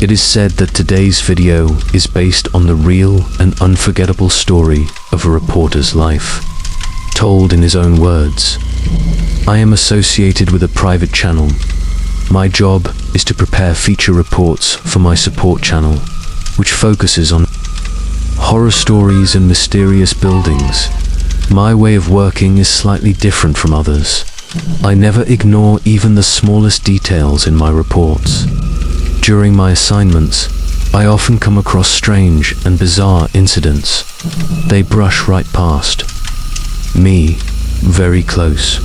It is said that today's video is based on the real and unforgettable story of a reporter's life, told in his own words. I am associated with a private channel. My job is to prepare feature reports for my support channel, which focuses on horror stories and mysterious buildings. My way of working is slightly different from others. I never ignore even the smallest details in my reports. During my assignments, I often come across strange and bizarre incidents. They brush right past me, very close,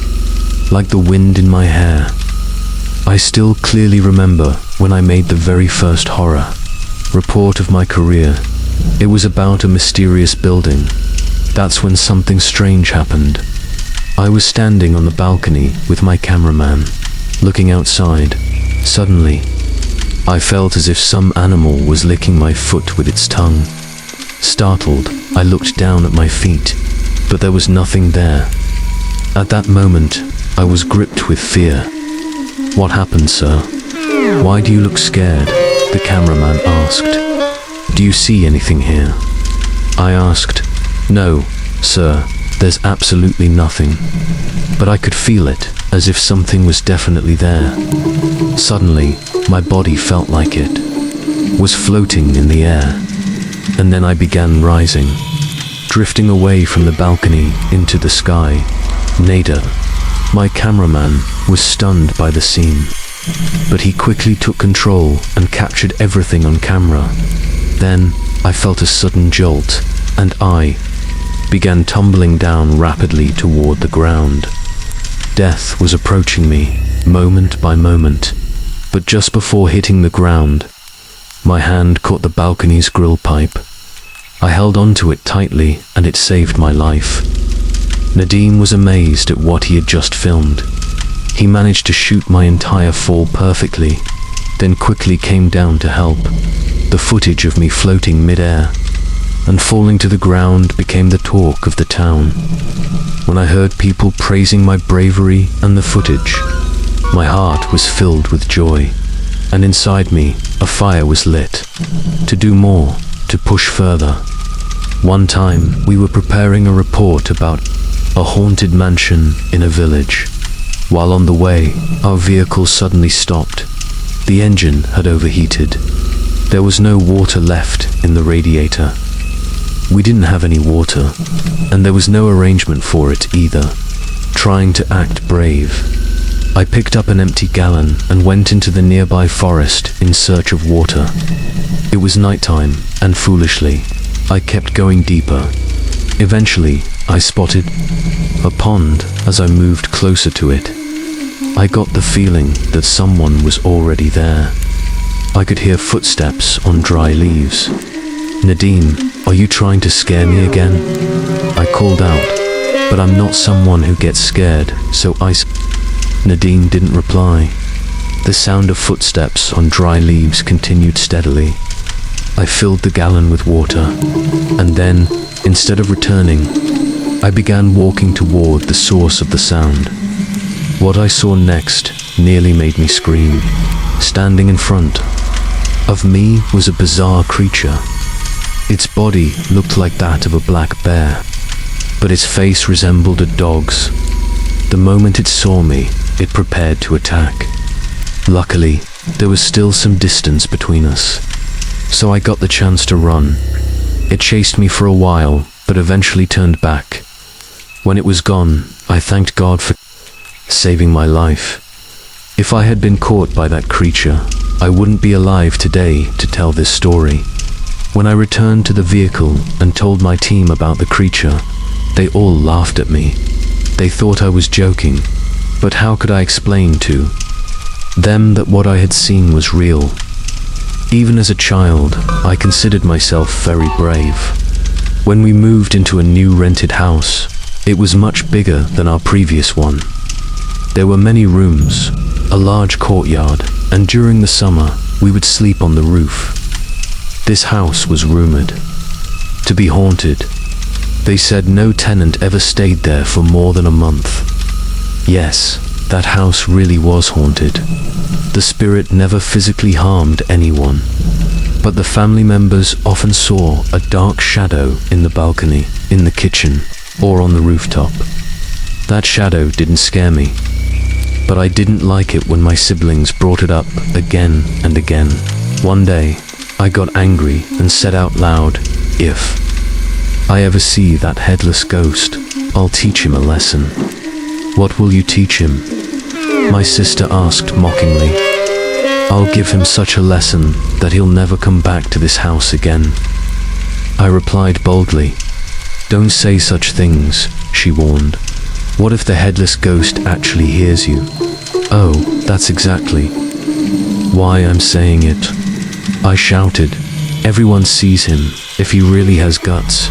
like the wind in my hair. I still clearly remember when I made the very first horror report of my career. It was about a mysterious building. That's when something strange happened. I was standing on the balcony with my cameraman, looking outside. Suddenly, I felt as if some animal was licking my foot with its tongue. Startled, I looked down at my feet, but there was nothing there. At that moment, I was gripped with fear. "What happened, sir? Why do you look scared?" the cameraman asked. "Do you see anything here?" I asked. "No, sir, there's absolutely nothing." But I could feel it, as if something was definitely there. Suddenly, my body felt like it was floating in the air. And then I began rising, drifting away from the balcony into the sky. Nader, my cameraman, was stunned by the scene, but he quickly took control and captured everything on camera. Then I felt a sudden jolt, and I began tumbling down rapidly toward the ground. Death was approaching me, moment by moment, but just before hitting the ground, my hand caught the balcony's grill pipe. I held onto it tightly, and it saved my life. Nadeem was amazed at what he had just filmed. He managed to shoot my entire fall perfectly, then quickly came down to help. The footage of me floating mid-air and falling to the ground became the talk of the town. When I heard people praising my bravery and the footage, my heart was filled with joy, and inside me a fire was lit. To do more, to push further. One time we were preparing a report about a haunted mansion in a village. While on the way, our vehicle suddenly stopped. The engine had overheated. There was no water left in the radiator. We didn't have any water, and there was no arrangement for it either. Trying to act brave, I picked up an empty gallon and went into the nearby forest in search of water. It was nighttime, and foolishly, I kept going deeper. Eventually, I spotted a pond as I moved closer to it. I got the feeling that someone was already there. I could hear footsteps on dry leaves. "Nadeem, are you trying to scare me again?" I called out, but I'm not someone who gets scared, so Nadeem didn't reply. The sound of footsteps on dry leaves continued steadily. I filled the gallon with water, and then, instead of returning, I began walking toward the source of the sound. What I saw next nearly made me scream. Standing in front of me was a bizarre creature. Its body looked like that of a black bear, but its face resembled a dog's. The moment it saw me, it prepared to attack. Luckily, there was still some distance between us, so I got the chance to run. It chased me for a while, but eventually turned back. When it was gone, I thanked God for saving my life. If I had been caught by that creature, I wouldn't be alive today to tell this story. When I returned to the vehicle and told my team about the creature, they all laughed at me. They thought I was joking, but how could I explain to them that what I had seen was real? Even as a child, I considered myself very brave. When we moved into a new rented house, it was much bigger than our previous one. There were many rooms, a large courtyard, and during the summer, we would sleep on the roof. This house was rumored to be haunted. They said no tenant ever stayed there for more than a month. Yes, that house really was haunted. The spirit never physically harmed anyone, but the family members often saw a dark shadow in the balcony, in the kitchen, or on the rooftop. That shadow didn't scare me, but I didn't like it when my siblings brought it up again and again. One day, I got angry and said out loud, "If I ever see that headless ghost, I'll teach him a lesson." "What will you teach him?" my sister asked mockingly. "I'll give him such a lesson that he'll never come back to this house again." I replied boldly. "Don't say such things," she warned. "What if the headless ghost actually hears you?" "Oh, that's exactly why I'm saying it," I shouted. "Everyone sees him. If he really has guts,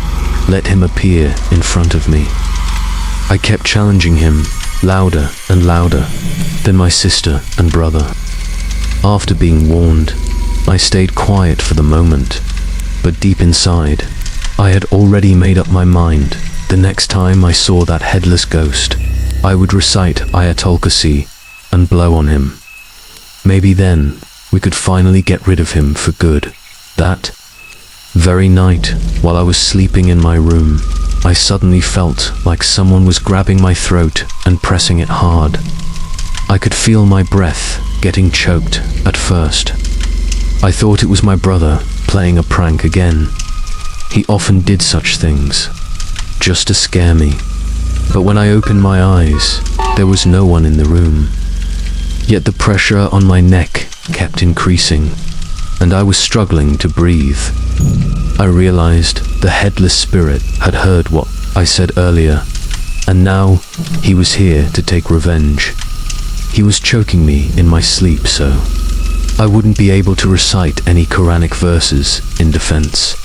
let him appear in front of me." I kept challenging him, louder and louder, then my sister and brother. After being warned, I stayed quiet for the moment, but deep inside, I had already made up my mind. The next time I saw that headless ghost, I would recite Ayatul Kursi and blow on him. Maybe then we could finally get rid of him for good. That very night, while I was sleeping in my room, I suddenly felt like someone was grabbing my throat and pressing it hard. I could feel my breath getting choked at first. I thought it was my brother playing a prank again. He often did such things, just to scare me. But when I opened my eyes, there was no one in the room. Yet the pressure on my neck kept increasing, and I was struggling to breathe. I realized the headless spirit had heard what I said earlier, and now he was here to take revenge. He was choking me in my sleep so I wouldn't be able to recite any Quranic verses in defense.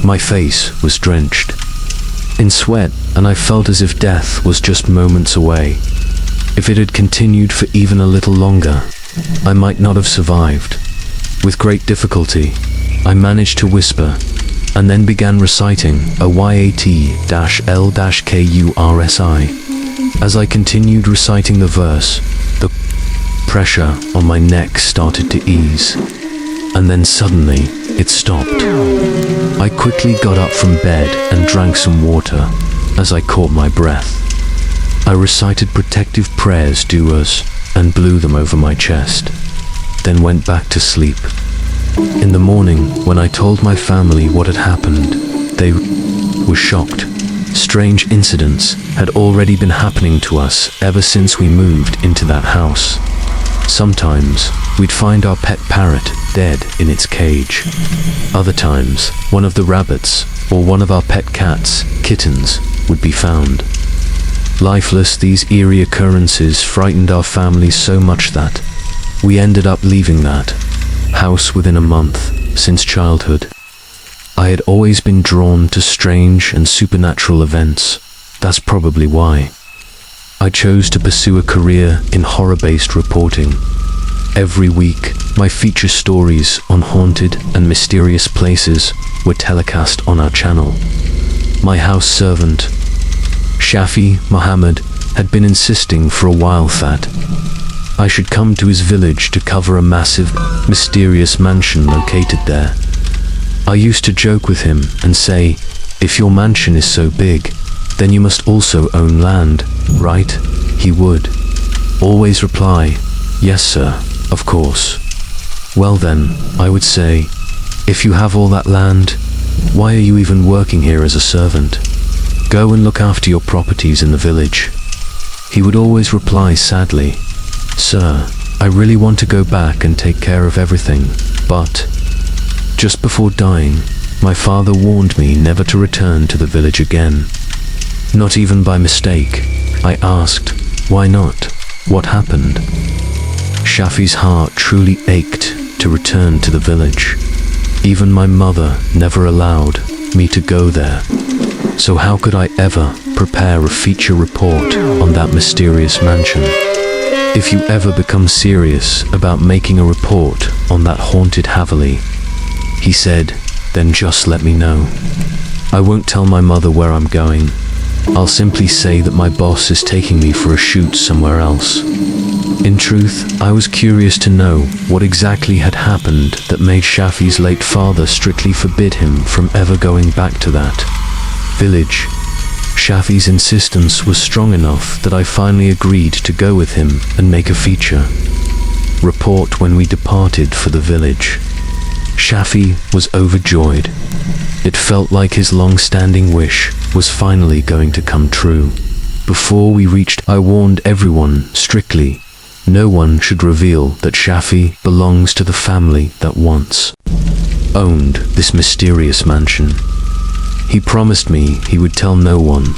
My face was drenched in sweat, and I felt as if death was just moments away. If it had continued for even a little longer, I might not have survived. With great difficulty, I managed to whisper, and then began reciting a Yat-L-Kursi. As I continued reciting the verse, the pressure on my neck started to ease, and then suddenly it stopped. I quickly got up from bed and drank some water as I caught my breath. I recited protective prayers, du'as, and blew them over my chest, then went back to sleep. In the morning, when I told my family what had happened, they were shocked. Strange incidents had already been happening to us ever since we moved into that house. Sometimes, we'd find our pet parrot dead in its cage. Other times, one of the rabbits or one of our pet cats, kittens, would be found. Lifeless, these eerie occurrences frightened our family so much that we ended up leaving that house within a month. Since childhood, I had always been drawn to strange and supernatural events. That's probably why I chose to pursue a career in horror-based reporting. Every week, my feature stories on haunted and mysterious places were telecast on our channel. My house servant, Shafi Mohammed, had been insisting for a while that I should come to his village to cover a massive, mysterious mansion located there. I used to joke with him and say, "If your mansion is so big, then you must also own land, right?" He would always reply, "Yes, sir, of course." "Well then," I would say, "if you have all that land, why are you even working here as a servant? Go and look after your properties in the village." He would always reply sadly, "Sir, I really want to go back and take care of everything, but..." Just before dying, my father warned me never to return to the village again. Not even by mistake. I asked, "Why not? What happened?" Shafi's heart truly ached to return to the village. Even my mother never allowed me to go there. So how could I ever prepare a feature report on that mysterious mansion? If you ever become serious about making a report on that haunted Haveli, he said, then just let me know. I won't tell my mother where I'm going. I'll simply say that my boss is taking me for a shoot somewhere else. In truth, I was curious to know what exactly had happened that made Shafi's late father strictly forbid him from ever going back to that village. Shafi's insistence was strong enough that I finally agreed to go with him and make a feature report when we departed for the village. Shafi was overjoyed. It felt like his long-standing wish was finally going to come true. Before we reached, I warned everyone strictly, no one should reveal that Shafi belongs to the family that once owned this mysterious mansion. He promised me he would tell no one.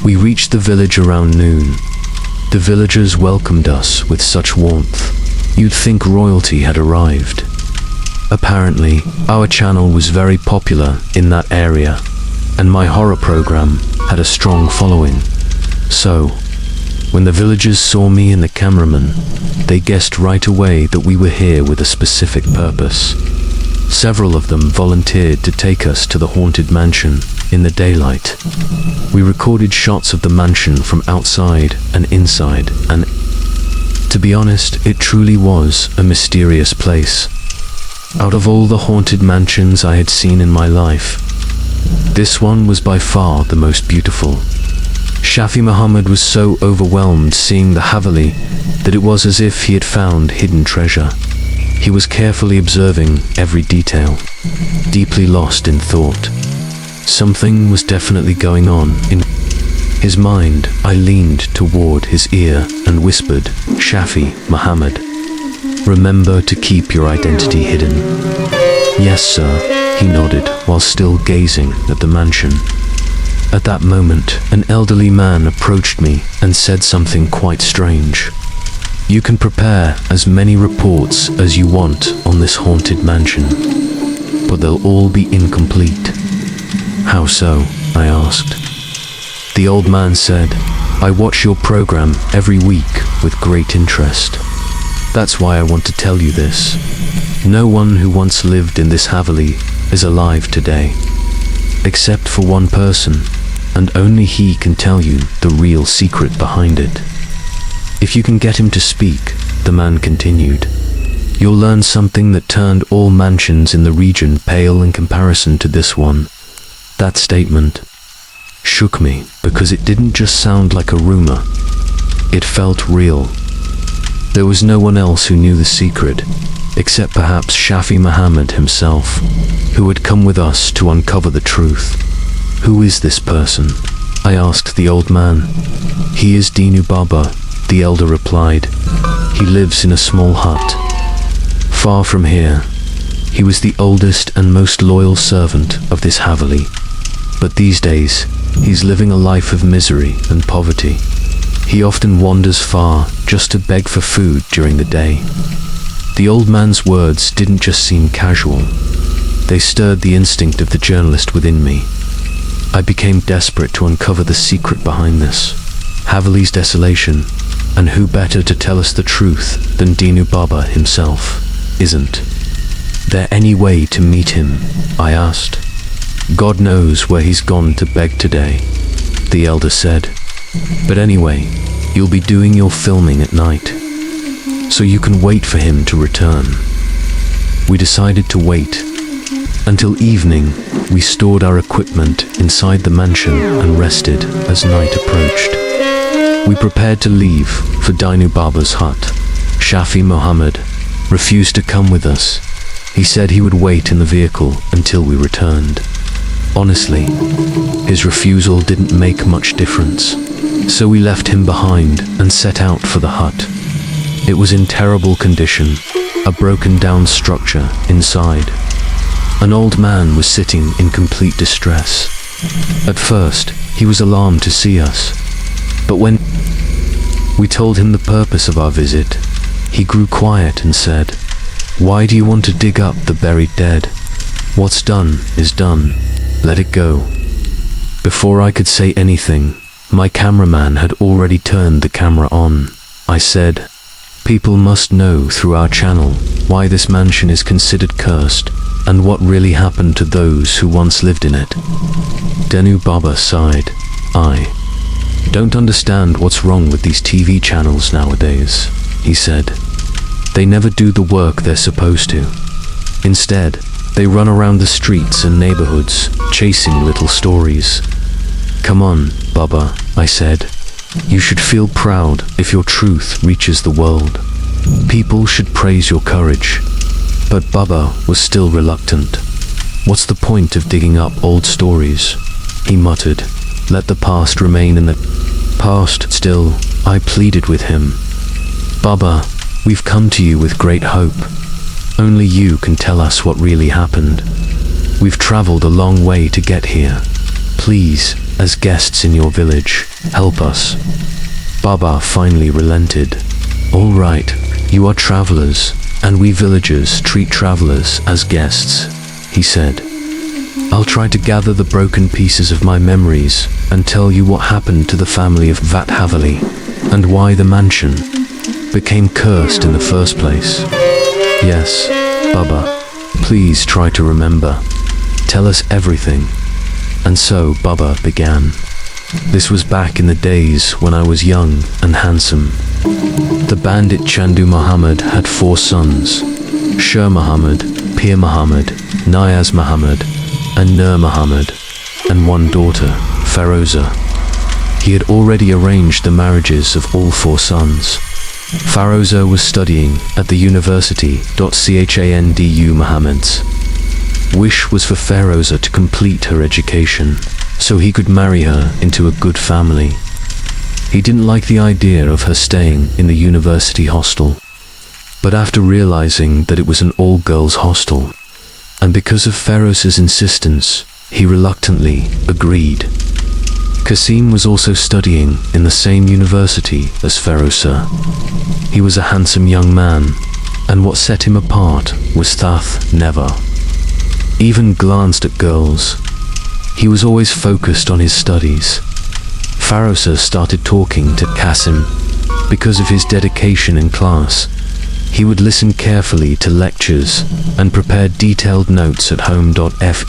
We reached the village around noon. The villagers welcomed us with such warmth. You'd think royalty had arrived. Apparently, our channel was very popular in that area, and my horror program had a strong following. So, when the villagers saw me and the cameraman, they guessed right away that we were here with a specific purpose. Several of them volunteered to take us to the haunted mansion in the daylight. We recorded shots of the mansion from outside and inside, and to be honest, it truly was a mysterious place. Out of all the haunted mansions I had seen in my life, this one was by far the most beautiful. Shafi Muhammad was so overwhelmed seeing the Haveli that it was as if he had found hidden treasure. He was carefully observing every detail, deeply lost in thought. Something was definitely going on in his mind. I leaned toward his ear and whispered, "Shafi Muhammad, remember to keep your identity hidden." "Yes, sir," he nodded while still gazing at the mansion. At that moment, an elderly man approached me and said something quite strange. "You can prepare as many reports as you want on this haunted mansion, but they'll all be incomplete." "How so?" I asked. The old man said, "I watch your program every week with great interest. That's why I want to tell you this. No one who once lived in this Haveli is alive today, except for one person, and only he can tell you the real secret behind it. If you can get him to speak," the man continued, "you'll learn something that turned all mansions in the region pale in comparison to this one." That statement shook me because it didn't just sound like a rumor. It felt real. There was no one else who knew the secret, except perhaps Shafi Muhammad himself, who had come with us to uncover the truth. "Who is this person?" I asked the old man. "He is Dinu Baba," the elder replied. "He lives in a small hut far from here. He was the oldest and most loyal servant of this Haveli, but these days he's living a life of misery and poverty. He often wanders far just to beg for food during the day." The old man's words didn't just seem casual. They stirred the instinct of the journalist within me. I became desperate to uncover the secret behind this Haveli's desolation, and who better to tell us the truth than Dinu Baba himself? "Isn't there any way to meet him?" I asked. "God knows where he's gone to beg today," the elder said. "But anyway, you'll be doing your filming at night, so you can wait for him to return." We decided to wait. Until evening, we stored our equipment inside the mansion and rested as night approached. We prepared to leave for Dinu Baba's hut. Shafi Muhammad refused to come with us. He said he would wait in the vehicle until we returned. Honestly, his refusal didn't make much difference, so we left him behind and set out for the hut. It was in terrible condition, a broken down structure inside. An old man was sitting in complete distress. At first, he was alarmed to see us, but when we told him the purpose of our visit, he grew quiet and said, "Why do you want to dig up the buried dead? What's done is done. Let it go." Before I could say anything, my cameraman had already turned the camera on. I said, "People must know through our channel why this mansion is considered cursed and what really happened to those who once lived in it." Dinu Baba sighed. I don't understand what's wrong with these TV channels nowadays, he said. They never do the work they're supposed to. Instead, they run around the streets and neighborhoods, chasing little stories. Come on, Baba, I said. You should feel proud if your truth reaches the world. People should praise your courage. But Baba was still reluctant. What's the point of digging up old stories? He muttered. Let the past remain in the past. Still, I pleaded with him. Baba, we've come to you with great hope. Only you can tell us what really happened. We've traveled a long way to get here. Please, as guests in your village, help us. Baba finally relented. All right, you are travelers, and we villagers treat travelers as guests, he said. I'll try to gather the broken pieces of my memories and tell you what happened to the family of Vathavali and why the mansion became cursed in the first place. Yes, Baba, please try to remember. Tell us everything. And so Baba began. This was back in the days when I was young and handsome. The bandit Chandu Muhammad had 4 sons, Shah Muhammad, Pir Muhammad, Niaz Muhammad, and Nur Muhammad, and 1 daughter, Feroza. He had already arranged the marriages of all 4 sons. Feroza was studying at the university. Chandu Muhammad's wish was for Feroza to complete her education, so he could marry her into a good family. He didn't like the idea of her staying in the university hostel, but after realizing that it was an all-girls hostel, and because of Feroza's insistence, he reluctantly agreed. Kasim was also studying in the same university as Feroza. He was a handsome young man, and what set him apart was Thath never even glanced at girls. He was always focused on his studies. Feroza started talking to Kasim because of his dedication in class. He would listen carefully to lectures and prepare detailed notes at home. Feroza,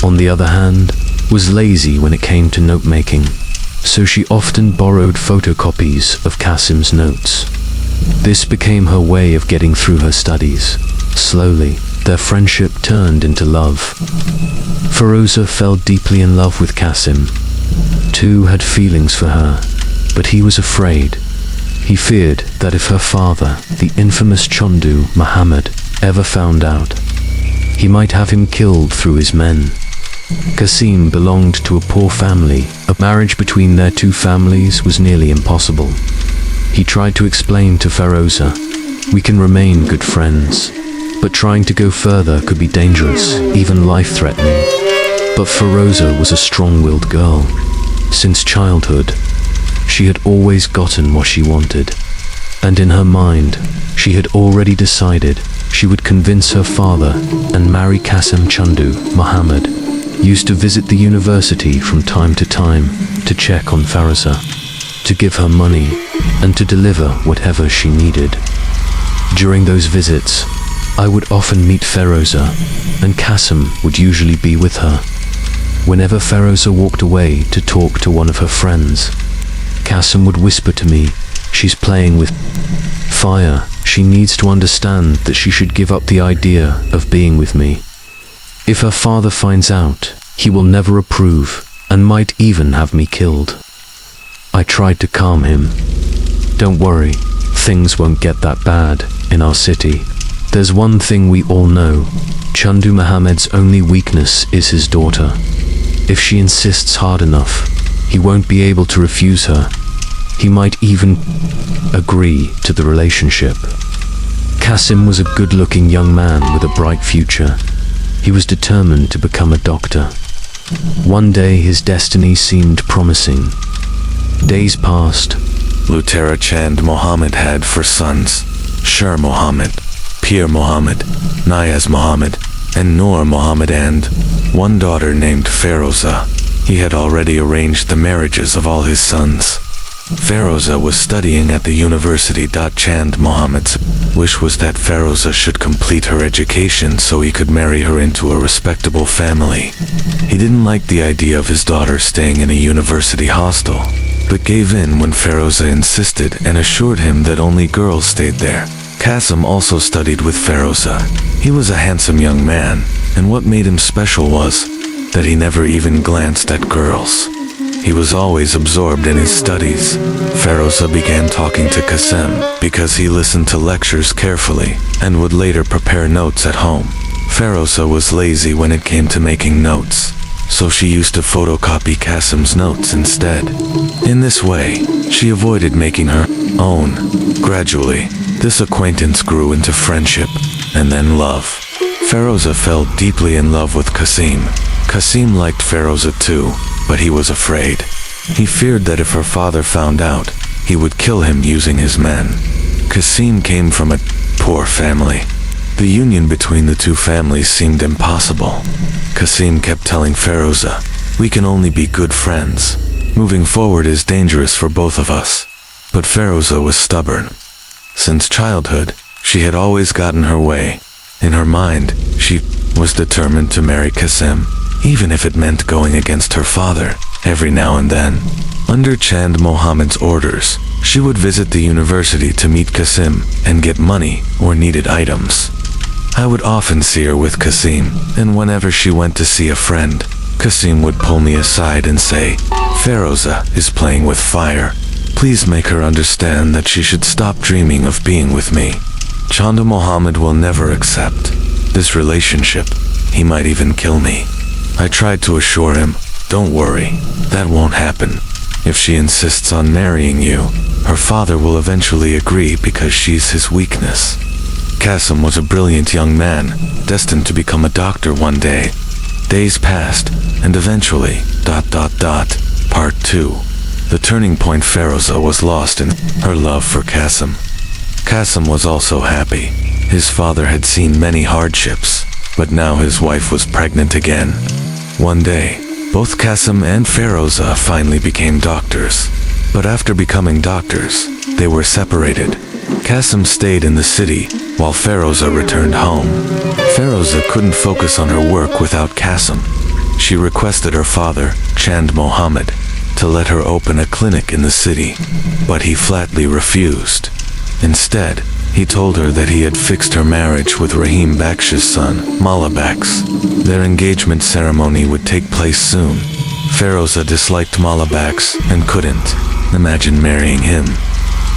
on the other hand, was lazy when it came to note-making, so she often borrowed photocopies of Kasim's notes. This became her way of getting through her studies. Slowly, their friendship turned into love. Feroza fell deeply in love with Kasim. Too had feelings for her, but he was afraid. He feared that if her father, the infamous Chandu Muhammad, ever found out, he might have him killed through his men. Kasim belonged to a poor family. A marriage between their 2 families was nearly impossible. He tried to explain to Feroza, we can remain good friends, but trying to go further could be dangerous, even life-threatening. But Feroza was a strong-willed girl. Since childhood, she had always gotten what she wanted, and in her mind, she had already decided she would convince her father and marry Kasim. Chandu Muhammad used to visit the university from time to time to check on Feroza, to give her money, and to deliver whatever she needed. During those visits, I would often meet Feroza, and Kasim would usually be with her. Whenever Feroza walked away to talk to one of her friends, Kasim would whisper to me, she's playing with fire. She needs to understand that she should give up the idea of being with me. If her father finds out, he will never approve and might even have me killed. I tried to calm him. Don't worry, things won't get that bad in our city. There's one thing we all know. Chandu Muhammad's only weakness is his daughter. If she insists hard enough, he won't be able to refuse her. He might even agree to the relationship. Kasim was a good-looking young man with a bright future. He was determined to become a doctor. One day his destiny seemed promising. Days passed. Lutera Chand Muhammad had 4 sons, Shah Muhammad, Pir Muhammad, Niaz Muhammad, and Nur Muhammad, and 1 daughter named Feroza. He had already arranged the marriages of all his sons. Feroza was studying at the university. Chand Mohammed's wish was that Feroza should complete her education so he could marry her into a respectable family. He didn't like the idea of his daughter staying in a university hostel, but gave in when Feroza insisted and assured him that only girls stayed there. Qasim also studied with Feroza. He was a handsome young man, and what made him special was that he never even glanced at girls. He was always absorbed in his studies. Feroza began talking to Qasim because he listened to lectures carefully and would later prepare notes at home. Feroza was lazy when it came to making notes, so she used to photocopy Qasim's notes instead. In this way, she avoided making her own. Gradually, this acquaintance grew into friendship and then love. Feroza fell deeply in love with Qasim. Qasim liked Feroza too, but he was afraid. He feared that if her father found out, he would kill him using his men. Qasim came from a poor family. The union between the two families seemed impossible. Qasim kept telling Feroza, "We can only be good friends. Moving forward is dangerous for both of us." But Feroza was stubborn. Since childhood, she had always gotten her way. In her mind, she was determined to marry Qasim, even if it meant going against her father every now and then. Under Chand Mohammed's orders, she would visit the university to meet Qasim and get money or needed items. I would often see her with Qasim, and whenever she went to see a friend, Qasim would pull me aside and say, "Feroza is playing with fire. Please make her understand that she should stop dreaming of being with me. Chand Mohammed will never accept this relationship. He might even kill me." I tried to assure him, "Don't worry, that won't happen. If she insists on marrying you, her father will eventually agree because she's his weakness." Qasim was a brilliant young man, destined to become a doctor one day. Days passed, and eventually, Part 2. The turning point. Feroza was lost in her love for Qasim. Qasim was also happy. His father had seen many hardships, but now his wife was pregnant again. One day, both Qasim and Feroza finally became doctors. But after becoming doctors, they were separated. Qasim stayed in the city, while Feroza returned home. Feroza couldn't focus on her work without Qasim. She requested her father, Chand Mohammed, to let her open a clinic in the city, but he flatly refused. Instead, he told her that he had fixed her marriage with Rahim Baksh's son, Malabaks. Their engagement ceremony would take place soon. Feroza disliked Malabaks and couldn't imagine marrying him.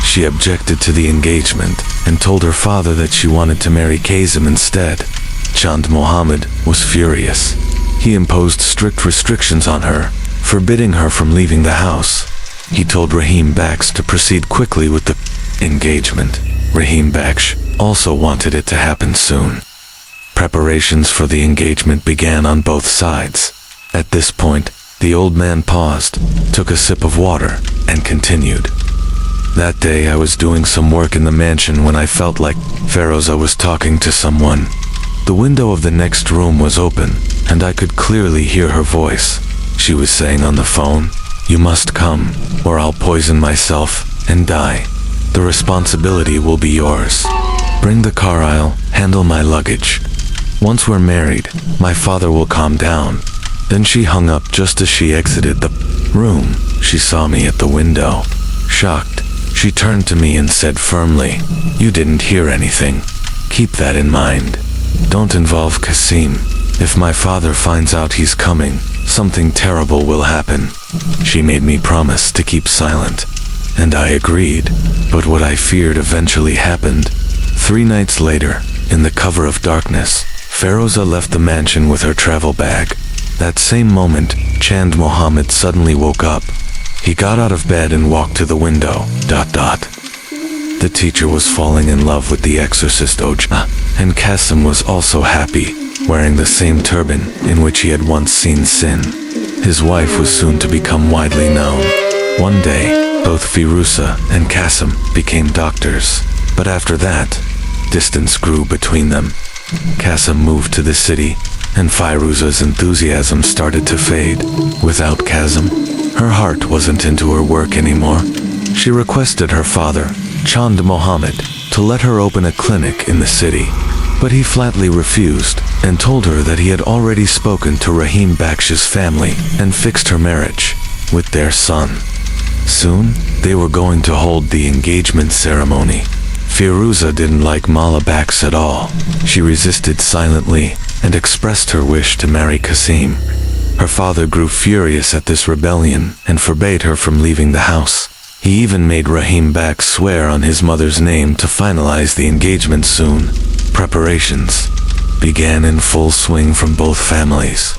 She objected to the engagement and told her father that she wanted to marry Qasim instead. Chand Mohammed was furious. He imposed strict restrictions on her, forbidding her from leaving the house. He told Rahim Baksh to proceed quickly with the engagement. Rahim Baksh also wanted it to happen soon. Preparations for the engagement began on both sides. At this point, the old man paused, took a sip of water, and continued. That day I was doing some work in the mansion when I felt like Feroza was talking to someone. The window of the next room was open, and I could clearly hear her voice. She was saying on the phone, "You must come, or I'll poison myself and die. The responsibility will be yours. Bring the car, I'll handle my luggage. Once we're married, my father will calm down." Then she hung up just as she exited the room. She saw me at the window. Shocked, she turned to me and said firmly, "You didn't hear anything. Keep that in mind. Don't involve Qasim. If my father finds out he's coming, something terrible will happen." She made me promise to keep silent, and I agreed. But what I feared eventually happened. 3 nights later, in the cover of darkness, Feroza left the mansion with her travel bag. That same moment, Chand Mohammed suddenly woke up. He got out of bed and walked to the window. The teacher was falling in love with the exorcist Ojna, and Qasim was also happy, wearing the same turban in which he had once seen Sin. His wife was soon to become widely known. One day, both Firuza and Qasim became doctors, but after that, distance grew between them. Qasim moved to the city, and Firuza's enthusiasm started to fade. Without Qasim, her heart wasn't into her work anymore. She requested her father, Chand Mohammed, to let her open a clinic in the city. But he flatly refused and told her that he had already spoken to Rahim Baksh's family and fixed her marriage with their son. Soon, they were going to hold the engagement ceremony. Firuza didn't like Mala Baksh at all. She resisted silently and expressed her wish to marry Kasim. Her father grew furious at this rebellion and forbade her from leaving the house. He even made Rahim Baksh swear on his mother's name to finalize the engagement soon. Preparations began in full swing from both families.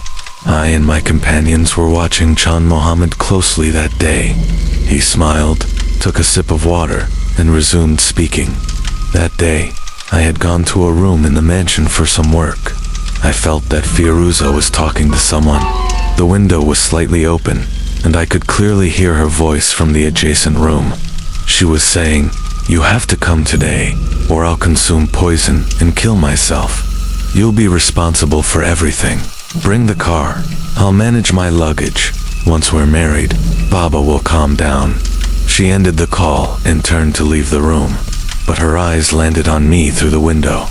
I and my companions were watching Chand Mohammed closely that day. He smiled, took a sip of water, and resumed speaking. That day, I had gone to a room in the mansion for some work. I felt that Firuza was talking to someone. The window was slightly open, and I could clearly hear her voice from the adjacent room. She was saying, "You have to come today, or I'll consume poison and kill myself. You'll be responsible for everything. Bring the car. I'll manage my luggage. Once we're married, Baba will calm down." She ended the call and turned to leave the room, but her eyes landed on me through the window.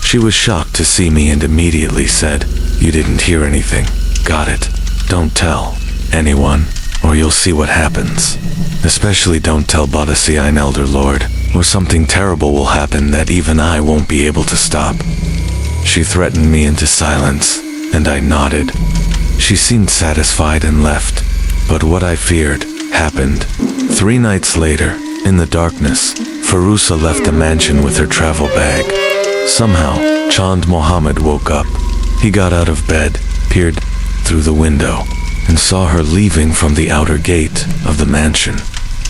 She was shocked to see me and immediately said, "You didn't hear anything. Got it. Don't tell anyone, or you'll see what happens. Especially don't tell Bodhisattva Elder Lord, or something terrible will happen that even I won't be able to stop." She threatened me into silence, and I nodded. She seemed satisfied and left, but what I feared happened. 3 nights later, in the darkness, Firuza left the mansion with her travel bag. Somehow, Chand Mohammed woke up. He got out of bed, peered through the window, and saw her leaving from the outer gate of the mansion.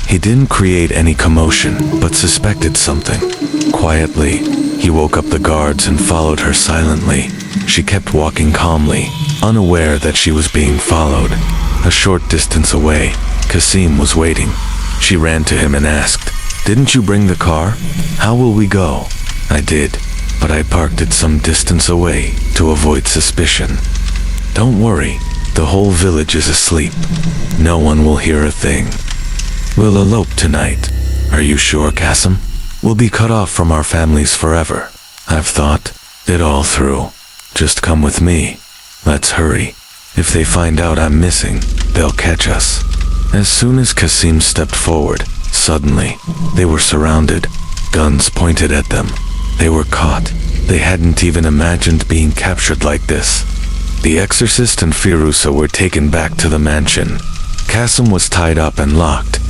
He didn't create any commotion, but suspected something. Quietly, he woke up the guards and followed her silently. She kept walking calmly, unaware that she was being followed. A short distance away, Kasim was waiting. She ran to him and asked, "Didn't you bring the car? How will we go?" "I did, but I parked it some distance away to avoid suspicion." "Don't worry, the whole village is asleep. No one will hear a thing. We'll elope tonight. Are you sure, Kasim? We'll be cut off from our families forever. I've thought it all through. Just come with me. Let's hurry. If they find out I'm missing, they'll catch us." As soon as Kasim stepped forward, suddenly, they were surrounded. Guns pointed at them. They were caught. They hadn't even imagined being captured like this. The exorcist and Firuza were taken back to the mansion. Kasim was tied up and locked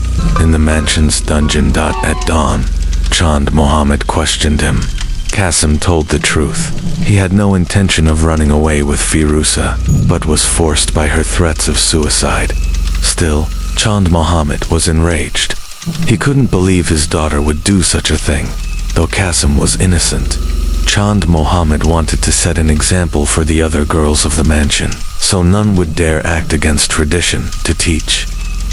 in the mansion's dungeon. At dawn, Chand Mohammed questioned him. Kasim told the truth. He had no intention of running away with Firuza, but was forced by her threats of suicide. Still, Chand Mohammed was enraged. He couldn't believe his daughter would do such a thing, though Kasim was innocent. Chand Mohammed wanted to set an example for the other girls of the mansion, so none would dare act against tradition, to teach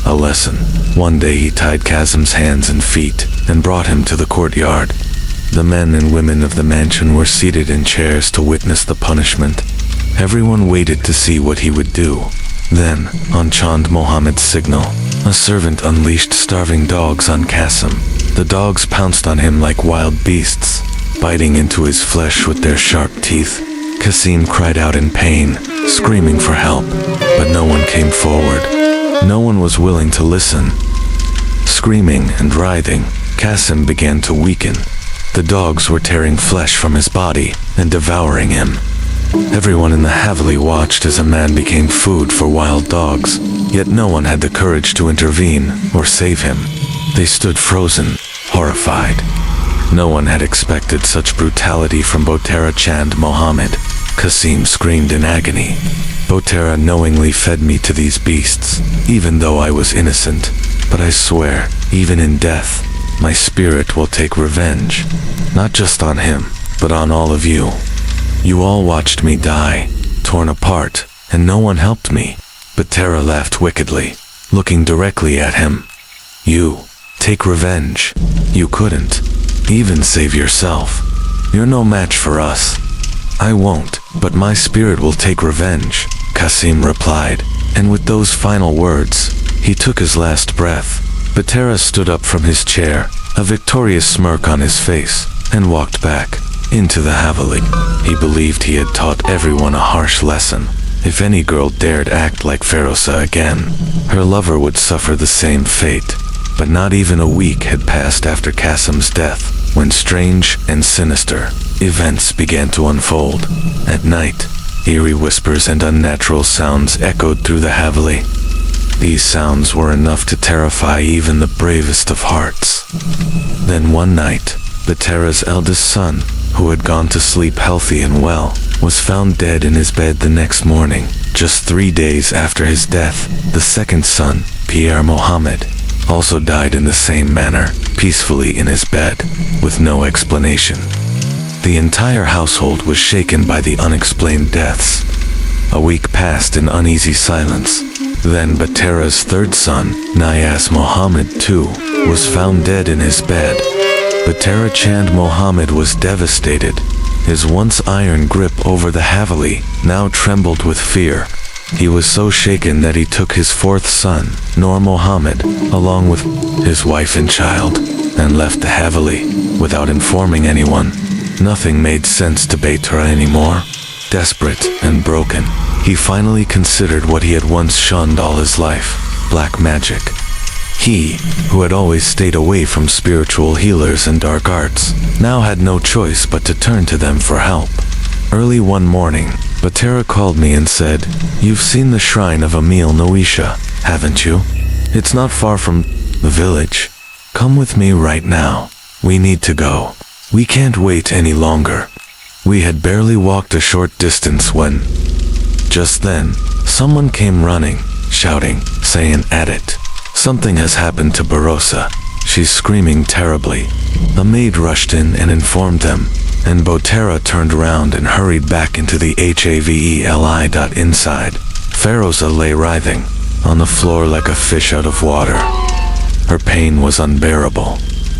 a lesson. One day he tied Kasim's hands and feet and brought him to the courtyard. The men and women of the mansion were seated in chairs to witness the punishment. Everyone waited to see what he would do. Then, on Chand Mohammed's signal, a servant unleashed starving dogs on Kasim. The dogs pounced on him like wild beasts, biting into his flesh with their sharp teeth. Kasim cried out in pain, screaming for help, but no one came forward. No one was willing to listen. Screaming and writhing, Kasim began to weaken. The dogs were tearing flesh from his body and devouring him. Everyone in the Haveli watched as a man became food for wild dogs, yet no one had the courage to intervene or save him. They stood frozen, horrified. No one had expected such brutality from Botera Chand Mohammed. Kasim screamed in agony. Botera knowingly fed me to these beasts, even though I was innocent. But I swear, even in death, my spirit will take revenge. Not just on him, but on all of you. You all watched me die, torn apart, and no one helped me. Botera laughed wickedly, looking directly at him. You, take revenge. You couldn't even save yourself. You're no match for us. I won't, but my spirit will take revenge, Kasim replied, and with those final words, he took his last breath. Batera stood up from his chair, a victorious smirk on his face, and walked back into the Haveli. He believed he had taught everyone a harsh lesson. If any girl dared act like Feroza again, her lover would suffer the same fate. But not even a week had passed after Kasim's death, when strange and sinister events began to unfold. At night, eerie whispers and unnatural sounds echoed through the Haveli. These sounds were enough to terrify even the bravest of hearts. Then one night, Batera's eldest son, who had gone to sleep healthy and well, was found dead in his bed the next morning. Just 3 days after his death, the second son, Pierre Mohammed, also died in the same manner, peacefully in his bed, with no explanation. The entire household was shaken by the unexplained deaths. A week passed in uneasy silence. Then Batera's third son, Niyaz Mohammed too, was found dead in his bed. Batera Chand Mohammed was devastated. His once iron grip over the Haveli now trembled with fear. He was so shaken that he took his fourth son, Nur Mohammed, along with his wife and child, and left the Haveli without informing anyone. Nothing made sense to Batera anymore. Desperate and broken, he finally considered what he had once shunned all his life: black magic. He, who had always stayed away from spiritual healers and dark arts, now had no choice but to turn to them for help. Early one morning, Batera called me and said, "You've seen the shrine of Emil Noisha, haven't you? It's not far from the village. Come with me right now. We need to go. We can't wait any longer." We had barely walked a short distance when, just then, someone came running, shouting, saying, "At it! Something has happened to Barossa. She's screaming terribly." A maid rushed in and informed them, and Batera turned around and hurried back into the Haveli. Inside, Feroza lay writhing on the floor like a fish out of water. Her pain was unbearable.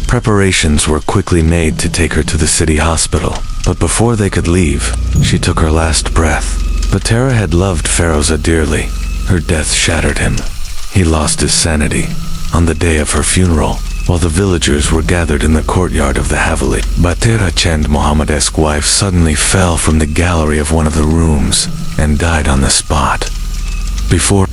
Preparations were quickly made to take her to the city hospital, but before they could leave, she took her last breath. Batera had loved Feroza dearly. Her death shattered him. He lost his sanity. On the day of her funeral, while the villagers were gathered in the courtyard of the Haveli, Batera Chand Mohammed's wife suddenly fell from the gallery of one of the rooms and died on the spot. Before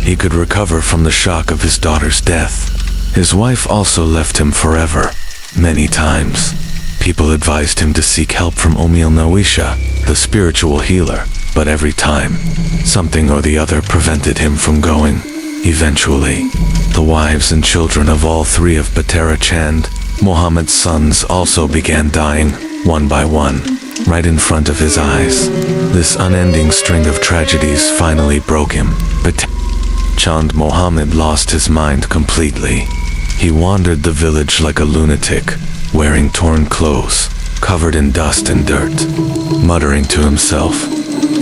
he could recover from the shock of his daughter's death, his wife also left him forever. Many times, people advised him to seek help from Emil Noisha, the spiritual healer, but every time, something or the other prevented him from going. Eventually, the wives and children of all three of Batera Chand Mohammed's sons also began dying, one by one, right in front of his eyes. This unending string of tragedies finally broke him. Batera Chand Mohammed lost his mind completely. He wandered the village like a lunatic, wearing torn clothes, covered in dust and dirt, muttering to himself.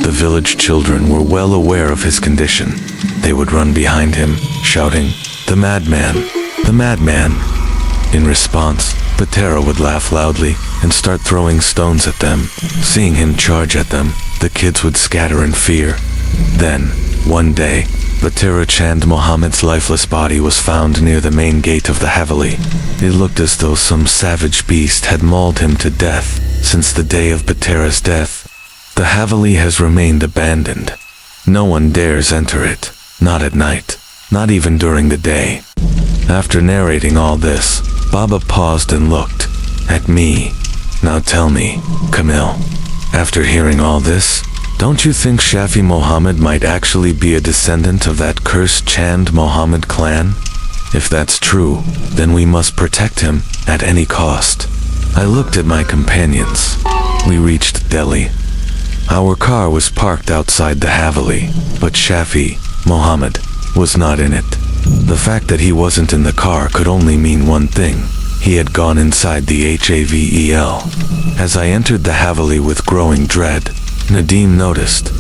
The village children were well aware of his condition. They would run behind him, shouting, "The madman! The madman!" In response, Batera would laugh loudly and start throwing stones at them. Seeing him charge at them, the kids would scatter in fear. Then, one day, Batera Chand Mohammed's lifeless body was found near the main gate of the Haveli. It looked as though some savage beast had mauled him to death. Since the day of Batera's death, the Haveli has remained abandoned. No one dares enter it, not at night, not even during the day. After narrating all this, Baba paused and looked at me. "Now tell me, Kamil, after hearing all this, don't you think Shafi Mohammed might actually be a descendant of that cursed Chand Mohammed clan? If that's true, then we must protect him at any cost." I looked at my companions. We reached Delhi. Our car was parked outside the Haveli, but Shafi Mohammed was not in it. The fact that he wasn't in the car could only mean one thing. He had gone inside the Havel. As I entered the Haveli with growing dread, Nadim noticed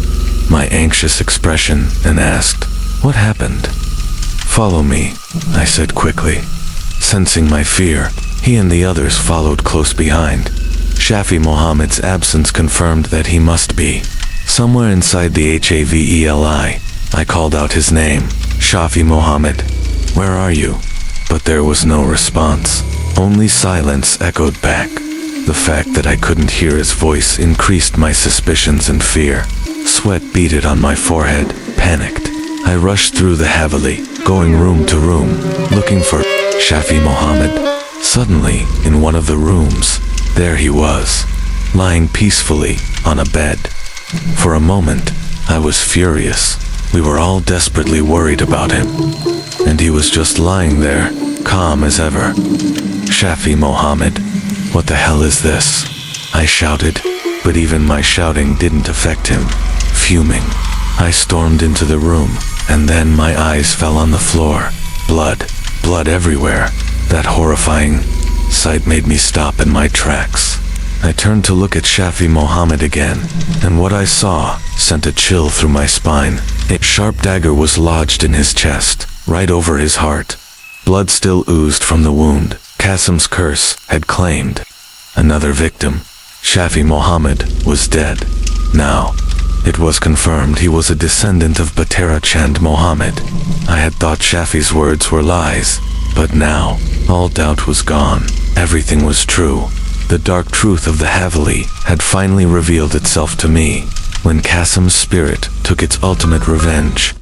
my anxious expression and asked, "What happened?" "Follow me," I said quickly. Sensing my fear, he and the others followed close behind. Shafi Mohammed's absence confirmed that he must be somewhere inside the Haveli. I called out his name, "Shafi Mohammed, where are you?" but there was no response. Only silence echoed back. The fact that I couldn't hear his voice increased my suspicions and fear. Sweat beaded on my forehead. Panicked, I rushed through the Haveli, going room to room, looking for Shafi Mohammed. Suddenly, in one of the rooms, there he was, lying peacefully on a bed. For a moment, I was furious. We were all desperately worried about him. And he was just lying there, calm as ever. Shafi Mohammed, what the hell is this? I shouted, but even my shouting didn't affect him. Fuming, I stormed into the room, and then my eyes fell on the floor. Blood everywhere. That horrifying sight made me stop in my tracks. I turned to look at Shafi Mohammed again, and what I saw sent a chill through my spine. A sharp dagger was lodged in his chest, right over his heart. Blood still oozed from the wound. Qasim's curse had claimed another victim. Shafi Mohammed was dead. Now, it was confirmed he was a descendant of Batera Chand Mohammed. I had thought Shafi's words were lies, but now, all doubt was gone. Everything was true. The dark truth of the Haveli had finally revealed itself to me when Qasim's spirit took its ultimate revenge.